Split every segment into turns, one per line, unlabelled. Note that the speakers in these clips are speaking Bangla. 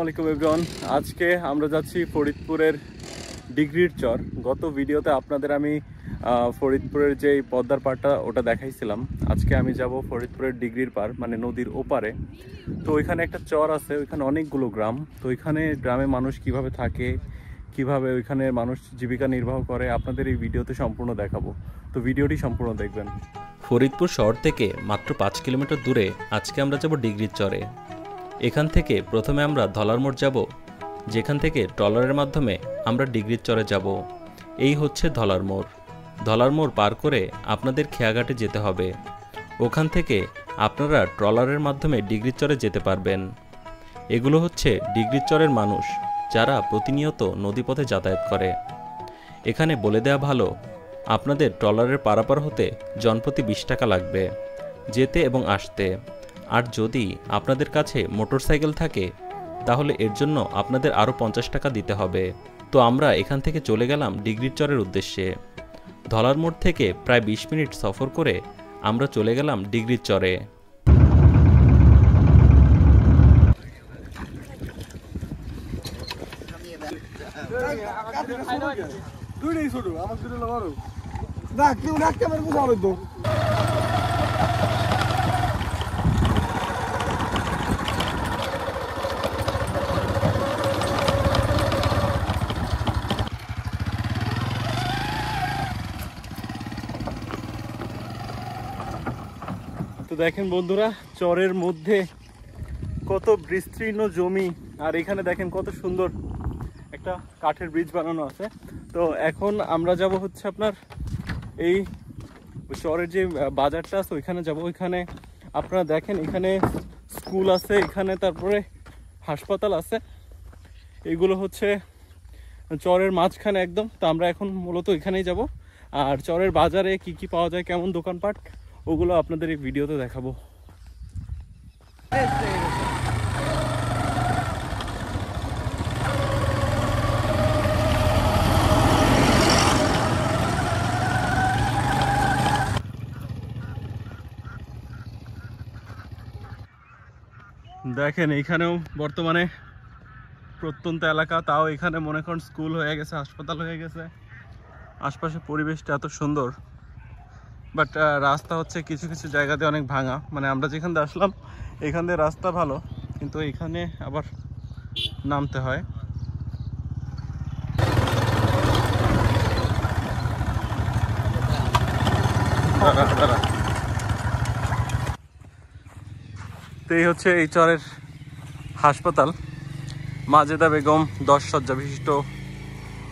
আলাইকুম এভরিওয়ান। আজকে আমরা যাচ্ছি ফরিদপুরের ডিগ্রির চর। গত ভিডিওতে আপনাদের আমি ফরিদপুরের যে পদ্মার পাড়টা ওটা দেখাইছিলাম। আজকে আমি যাব ফরিদপুরের ডিগ্রির পাড়, মানে নদীর ওপারে। তো ওইখানে একটা চর আছে, ওইখানে অনেকগুলো গ্রাম। তো ওইখানে গ্রামে মানুষ কিভাবে থাকে, কিভাবে ওইখানে মানুষ জীবিকা নির্বাহ করে, আপনাদের এই ভিডিওতে সম্পূর্ণ দেখাবো। তো ভিডিওটি সম্পূর্ণ দেখবেন।
ফরিদপুর শহর থেকে মাত্র 5 কিলোমিটার দূরে আজকে আমরা যাব ডিগ্রির চরে। এখান থেকে প্রথমে আমরা ধলার মোড় যাব, যেখান থেকে ট্রলারের মাধ্যমে আমরা ডিগ্রির চরে যাব। এই হচ্ছে ধলার মোড়। ধলার মোড় পার করে আপনাদের খেয়াঘাটে যেতে হবে। ওখান থেকে আপনারা ট্রলারের মাধ্যমে ডিগ্রির চরে যেতে পারবেন। এগুলো হচ্ছে ডিগ্রির চরের মানুষ, যারা প্রতিনিয়ত নদীপথে যাতায়াত করে। এখানে বলে দেওয়া ভালো, আপনাদের ট্রলারের পারাপার হতে জনপ্রতি 20 টাকা লাগবে যেতে এবং আসতে। আর যদি আপনাদের কাছে মোটরসাইকেল থাকে তাহলে এর জন্য আপনাদের আরও 50 টাকা দিতে হবে। তো আমরা এখান থেকে চলে গেলাম ডিগ্রির চরের উদ্দেশ্যে। ধলার মোড় থেকে প্রায় 20 মিনিট সফর করে আমরা চলে গেলাম ডিগ্রির চরে।
তো দেখেন বন্ধুরা, চরের মধ্যে কত বিস্তীর্ণ জমি, আর এখানে দেখেন কত সুন্দর একটা কাঠের ব্রিজ বানানো আছে। তো এখন আমরা যাব হচ্ছে আপনার এই চরের যে বাজারটা আছে ওইখানে যাব। ওইখানে আপনারা দেখেন এখানে স্কুল আছে, এখানে তারপরে হাসপাতাল আছে। এগুলো হচ্ছে চরের মাঝখানে একদম। তো আমরা এখন মূলত এখানেই যাব। আর চরের বাজারে কি কি পাওয়া যায়, কেমন দোকানপাট, ওগুলো আপনাদের এই ভিডিওতে দেখাবো। দেখেন এইখানেও বর্তমানে প্রত্যন্ত এলাকা, তাও এখানে মনে করেন স্কুল হয়ে গেছে, হাসপাতাল হয়ে গেছে। আশপাশের পরিবেশটা এত সুন্দর, বাট রাস্তা হচ্ছে কিছু কিছু জায়গাতে অনেক ভাঙা। মানে আমরা যেখান দিয়ে আসলাম এখান দিয়ে রাস্তা ভালো, কিন্তু এখানে আবার নামতে হয়। তো এই হচ্ছে এই চরের হাসপাতাল, মাজেদা বেগম 10 শয্যা বিশিষ্ট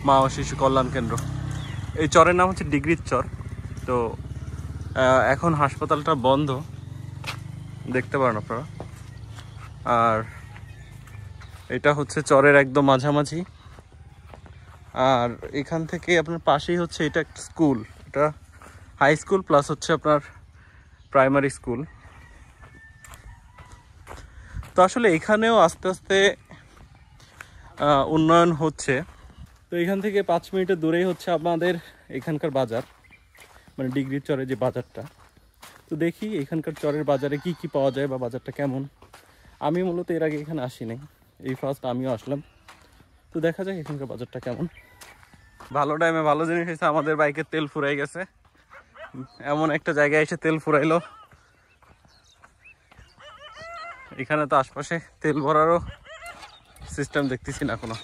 মা ও শিশু কল্যাণ কেন্দ্র। এই চরের নাম হচ্ছে ডিগ্রির চর। তো এখন হাসপাতালটা বন্ধ, দেখতে পারেন আপনারা। আর এটা হচ্ছে চরের একদম মাঝামাঝি। আর এখান থেকে আপনার পাশেই হচ্ছে এটা একটা স্কুল, এটা হাই স্কুল প্লাস হচ্ছে আপনার প্রাইমারি স্কুল। তো আসলে এখানেও আস্তে আস্তে উন্নয়ন হচ্ছে। তো এখান থেকে 5 মিনিটের দূরেই হচ্ছে আমাদের এখানকার বাজার, মানে ডিগ্রির চরের যে বাজারটা। তো দেখি এখানকার চরের বাজারে কি কি পাওয়া যায় বা বাজারটা কেমন। আমি মূলত এর আগে এখানে আসিনি, এই ফার্স্ট আমিও আসলাম। তো দেখা যাক এখানকার বাজারটা কেমন। ভালো টাইমে ভালো জিনিস হয়েছে, আমাদের বাইকের তেল ফুরাই গেছে। এমন একটা জায়গায় এসে তেল ফুরাইলো। এখানে তো আশপাশে তেল ভরারও সিস্টেম দেখতেছি না কোনো।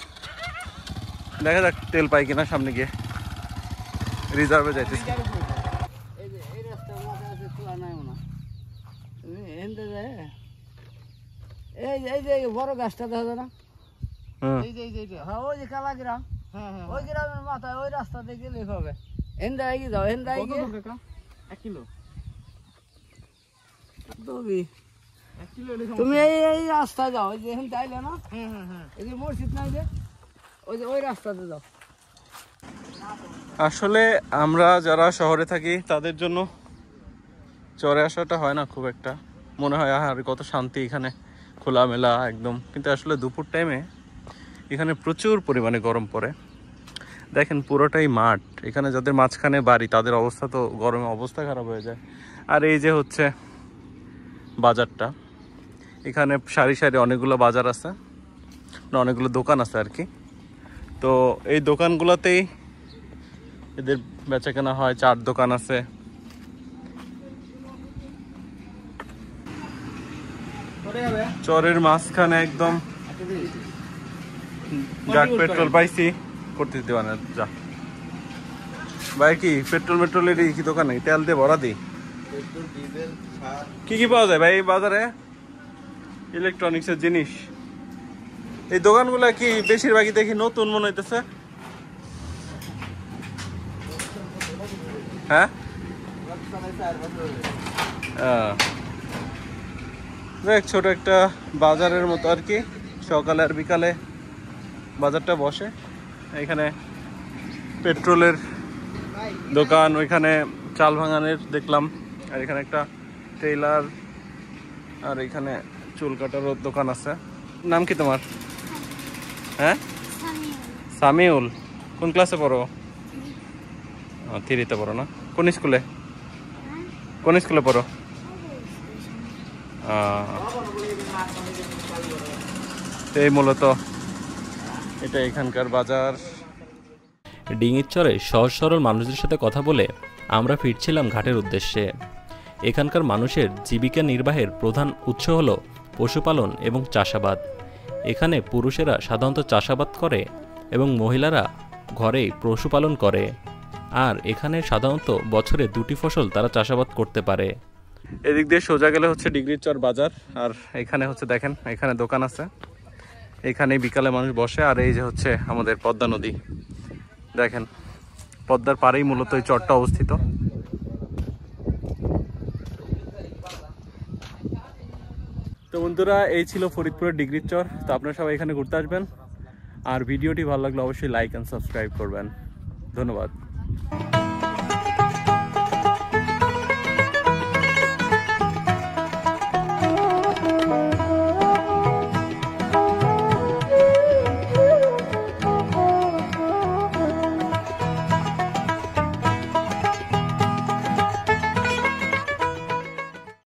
দেখা যাক তেল পাই কিনা সামনে গিয়ে। রিজার্ভে যাইতেছি।
এই যে বড় গাছটা দেখা যায় না, এই যে হ্যাঁ ওই যে কালা গ্রাম, ওই গ্রামের মাথায় ওই রাস্তাতে গেলে হবে। এন্দা এগিয়ে যাও, এন্দা এগিয়ে
1 কিলো
তুমি এই রাস্তায় যাও, ওই যে এখান চাইলে না, এই যে মসজিদ নাই যে, ওই যে ওই রাস্তাতে যাও।
আসলে আমরা যারা শহরে থাকি তাদের জন্য চরে আসাটা হয় না খুব একটা। মনে হয় আর কত শান্তি এখানে, খোলামেলা একদম। কিন্তু আসলে দুপুর টাইমে এখানে প্রচুর পরিমাণে গরম পড়ে। দেখেন পুরোটাই মাঠ, এখানে যাদের মাঝখানে বাড়ি তাদের অবস্থা তো গরমে অবস্থা খারাপ হয়ে যায়। আর এই যে হচ্ছে বাজারটা, এখানে সারি সারি অনেকগুলো বাজার আছে। না অনেকগুলো দোকান আছে আর কি। তো এই দোকানগুলোতেই এদের বেচা কেনা হয়। চার দোকান আছে। চরের মাঝখানে একদম যাক পেট্রোল পাইছি করতে দিতে না যা ভাই। কি পেট্রোলের কি দোকান নেই? তেল দিয়ে ভরা দিই। কি কি পাওয়া যায় ভাই এই বাজারে? ইলেকট্রনিক্স এর জিনিস। এই দোকানগুলা কি বেশিরভাগই দেখি নতুন মনে হইতেছে। হ্যাঁ দেখ ছোট একটা বাজারের মতো আর কি। সকালে আর বিকালে বাজারটা বসে। এখানে পেট্রোলের দোকান, ওইখানে চাল ভাঙানের দেখলাম, আর এখানে একটা টেইলার, আর এখানে চুল কাটারও দোকান আছে। নাম কি তোমার? হ্যাঁ সামিউল। কোন ক্লাসে পড়ো? 3তে পড়ো না? কোন স্কুলে? কোন স্কুলে পড়ো? এই মূলত এটা এখানকার বাজার।
ডিঙির চরে সহজ সরল মানুষদের সাথে কথা বলে আমরা ফিরছিলাম ঘাটের উদ্দেশ্যে। এখানকার মানুষের জীবিকা নির্বাহের প্রধান উৎস হল পশুপালন এবং চাষাবাদ। এখানে পুরুষেরা সাধারণত চাষাবাদ করে এবং মহিলারা ঘরেই পশুপালন করে। আর এখানে সাধারণত বছরে 2টি ফসল তারা চাষাবাদ করতে পারে।
এদিক দিয়ে সোজা গেলে হচ্ছে ডিগ্রির চর বাজার। আর এখানে হচ্ছে দেখেন এখানে দোকান আছে। এখানে বিকালে মানুষ বসে। আর এই যে হচ্ছে আমাদের পদ্মা নদী। দেখেন পদ্মার পাড়েই মূলত এই চরটা অবস্থিত। তো বন্ধুরা এই ছিল ফরিদপুরের ডিগ্রির চর। তো আপনারা সবাই এখানে ঘুরতে আসবেন। আর ভিডিওটি ভালো লাগলে অবশ্যই লাইক অ্যান্ড সাবস্ক্রাইব করবেন। ধন্যবাদ।